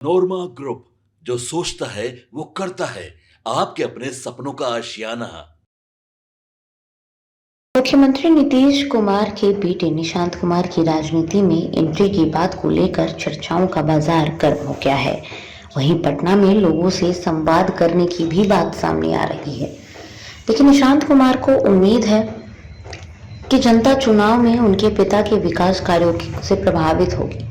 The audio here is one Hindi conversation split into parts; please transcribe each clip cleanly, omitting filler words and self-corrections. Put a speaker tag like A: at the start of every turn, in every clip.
A: नोरमा ग्रुप, जो सोचता है वो करता है। आपके अपने सपनों का आशियाना।
B: मुख्यमंत्री नीतीश कुमार के बेटे निशांत कुमार की राजनीति में एंट्री की बात को लेकर चर्चाओं का बाजार गर्म हो गया है। वहीं पटना में लोगों से संवाद करने की भी बात सामने आ रही है। लेकिन निशांत कुमार को उम्मीद है कि जनता चुनाव में उनके पिता के विकास कार्यों से प्रभावित होगी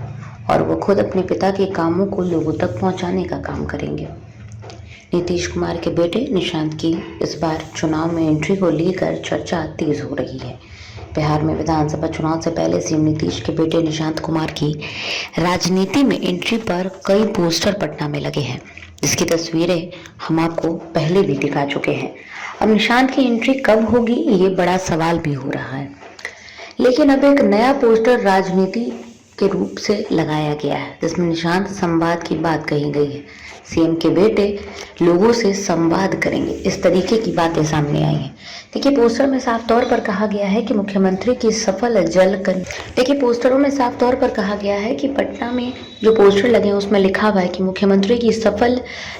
B: और वो खुद अपने पिता के कामों को लोगों तक पहुंचाने का काम करेंगे। नीतीश कुमार के बेटे निशांत की इस बार चुनाव में एंट्री को लेकर चर्चा तेज हो रही है। बिहार में विधानसभा चुनाव से पहले सीएम नीतीश के बेटे निशांत कुमार की राजनीति में एंट्री पर कई पोस्टर पटना में लगे हैं, जिसकी तस्वीरें हम आपको पहले भी दिखा चुके हैं। अब निशांत की एंट्री कब होगी, ये बड़ा सवाल भी हो रहा है। लेकिन अब एक नया पोस्टर राजनीति के रूप से लगाया गया है, जिसमें निशांत संवाद की बात कही गई है। सीएम के बेटे लोगों से संवाद करेंगे, इस तरीके की बातें सामने आई हैं। देखिए, पोस्टर में साफ तौर पर कहा गया है कि मुख्यमंत्री की सफल देखिए, पोस्टरों में साफ तौर पर कहा गया है कि पटना में जो पोस्टर लगे हैं उसमें लिखा हुआ है कि मुख्यमंत्री की सफल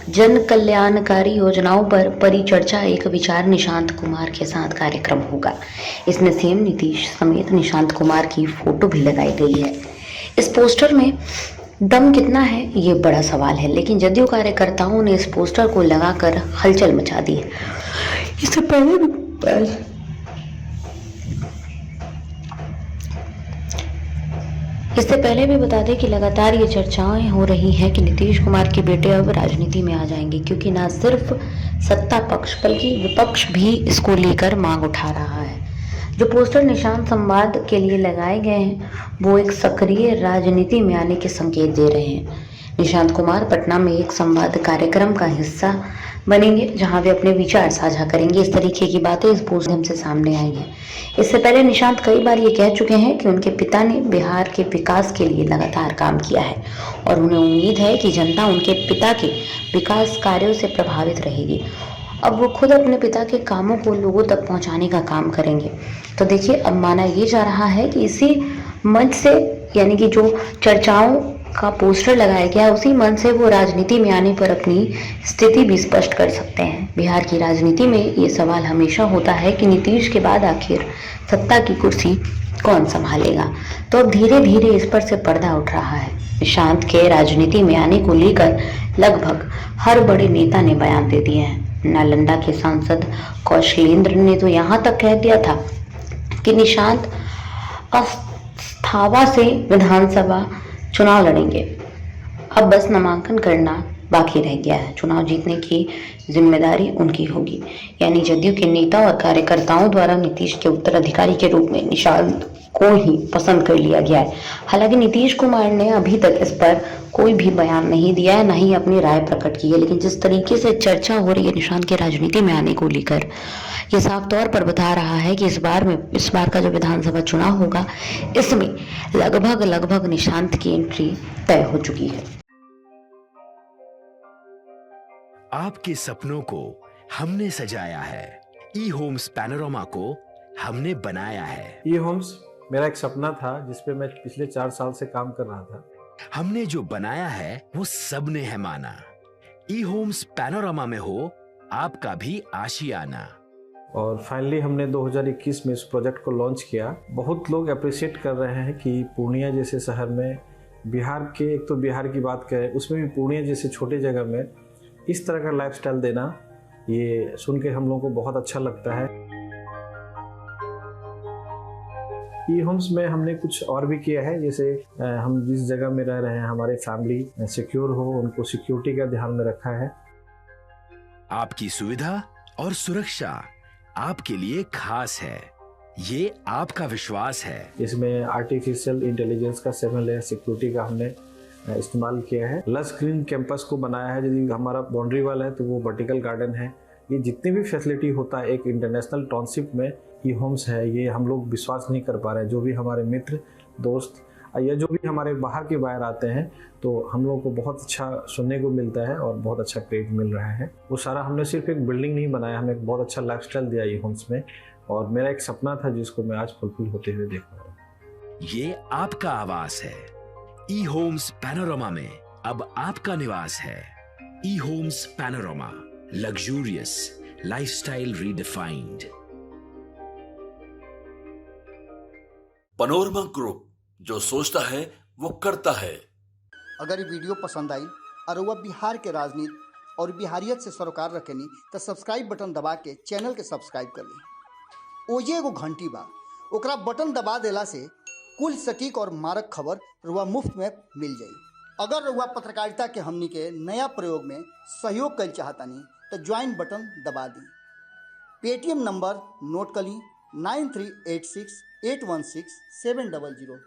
B: जन कल्याणकारी योजनाओं पर परिचर्चा एक विचार निशांत कुमार के साथ कार्यक्रम होगा। इसमें सीएम नीतीश समेत निशांत कुमार की फोटो भी लगाई गई है। इस पोस्टर में दम कितना है, ये बड़ा सवाल है, लेकिन जदयू कार्यकर्ताओं ने इस पोस्टर को लगाकर हलचल मचा दी है। इससे पहले भी बता दें कि लगातार ये चर्चाएं हो रही हैं कि नीतीश कुमार के बेटे अब राजनीति में आ जाएंगे, क्योंकि ना सिर्फ सत्ता पक्ष बल्कि विपक्ष भी इसको लेकर मांग उठा रहा है। जो पोस्टर निशांत संवाद के लिए लगाए गए हैं वो एक सक्रिय राजनीति में आने के संकेत दे रहे हैं। निशांत कुमार पटना में एक संवाद कार्यक्रम का हिस्सा बनेंगे, जहां वे अपने विचार साझा करेंगे। इस तरीके की बातें इस पोस्टर से सामने आई हैं। इससे पहले निशांत कई बार ये कह चुके हैं कि उनके पिता ने बिहार के विकास के लिए लगातार काम किया है और उन्हें उम्मीद है कि जनता उनके पिता के विकास कार्यों से प्रभावित रहेगी। अब वो खुद अपने पिता के कामों को लोगों तक पहुंचाने का काम करेंगे। तो देखिए, अब माना ये जा रहा है कि इसी मंच से, यानी कि जो चर्चाओं का पोस्टर लगाया गया, उसी मंच से वो राजनीति में आने पर अपनी स्थिति भी स्पष्ट कर सकते हैं। बिहार की राजनीति में ये सवाल हमेशा होता है कि नीतीश के बाद आखिर सत्ता की कुर्सी कौन संभालेगा। तो अब धीरे धीरे इस पर से पर्दा उठ रहा है। निशांत के राजनीति में आने को लेकर लगभग हर बड़े नेता ने बयान दे दिए हैं। नालंदा के सांसद कौशलेंद्र ने तो यहाँ तक कह दिया था कि निशांत अस्थावा से विधानसभा चुनाव लड़ेंगे। अब बस नामांकन करना बाकी रह गया है। चुनाव जीतने की जिम्मेदारी उनकी होगी। यानी जदयू के नेता और कार्यकर्ताओं द्वारा नीतीश के उत्तराधिकारी के रूप में निशांत को ही पसंद कर लिया गया है। हालांकि नीतीश कुमार ने अभी तक इस पर कोई भी बयान नहीं दिया है, न ही अपनी राय प्रकट की है। लेकिन जिस तरीके से चर्चा हो रही है निशांत के राजनीति में आने को लेकर, ये साफ तौर पर बता रहा है कि इस बार का जो विधानसभा चुनाव होगा, इसमें लगभग निशांत की एंट्री तय हो चुकी है।
C: आपके सपनों को हमने सजाया है, ई होम्स पैनोरामा को हमने बनाया है।
D: ई होम्स मेरा एक सपना था, जिसपे मैं पिछले 4 साल से काम कर रहा था।
C: हमने जो बनाया है वो सबने है माना। ई होम्स पैनोरामा में हो आपका भी आशियाना।
D: और फाइनली हमने 2021 में इस प्रोजेक्ट को लॉन्च किया। बहुत लोग अप्रिशिएट कर रहे हैं कि पूर्णिया जैसे शहर में, बिहार के, एक तो बिहार की बात करें उसमें भी पूर्णिया जैसे छोटे जगह में इस तरह का लाइफस्टाइल देना, ये सुन के हम लोगों को बहुत अच्छा लगता है। ई होम्स में हमने कुछ और भी किया है, जैसे हम जिस जगह में रह रहे हैं हमारे फैमिली सिक्योर हो, उनको सिक्योरिटी का ध्यान में रखा है।
C: आपकी सुविधा और सुरक्षा आपके लिए खास है, ये आपका विश्वास है।
D: इसमें आर्टिफिशियल इंटेलिजेंस का 7 लेयर सिक्योरिटी का हमने इस्तेमाल किया है। लस ग्रीन कैंपस को बनाया है। यदि हमारा बाउंड्री वाल है तो वो वर्टिकल गार्डन है। ये जितनी भी फैसिलिटी होता है एक इंटरनेशनल टाउनशिप में, ई होम्स है, ये हम लोग विश्वास नहीं कर पा रहे हैं। जो भी हमारे मित्र दोस्त या जो भी हमारे बाहर के बाहर आते हैं, तो हम लोगों को बहुत अच्छा सुनने को मिलता है और बहुत अच्छा क्रेडिट मिल रहा है। वो सारा हमने सिर्फ एक बिल्डिंग नहीं बनाया, हमें एक बहुत अच्छा लाइफस्टाइल दिया ई होम्स में, और मेरा एक सपना था जिसको मैं आज फुलफिल होते हुए देख रहा हूँ।
C: ये आपका आवास है। ई होम्स पैनोरामा में अब आपका निवास है। E homes Panorama, luxurious lifestyle redefined.
A: Panorama group, जो सोचता है वो करता है।
E: अगर ये वीडियो पसंद आई और वह बिहार के राजनीति और बिहारियत से सरोकार रखेनी तो सब्सक्राइब बटन दबा के चैनल के सब्सक्राइब कर ली। ओजे एगो घंटी बा, ओकरा बटन दबा देला से कुल सटीक और मारक खबर रुआ मुफ्त में मिल जाई। अगर रुआ पत्रकारिता के हमनी के नया प्रयोग में सहयोग कर चाहतानी तो ज्वाइन बटन दबा दी। पेटीएम नंबर नोट कर ली 9386816700।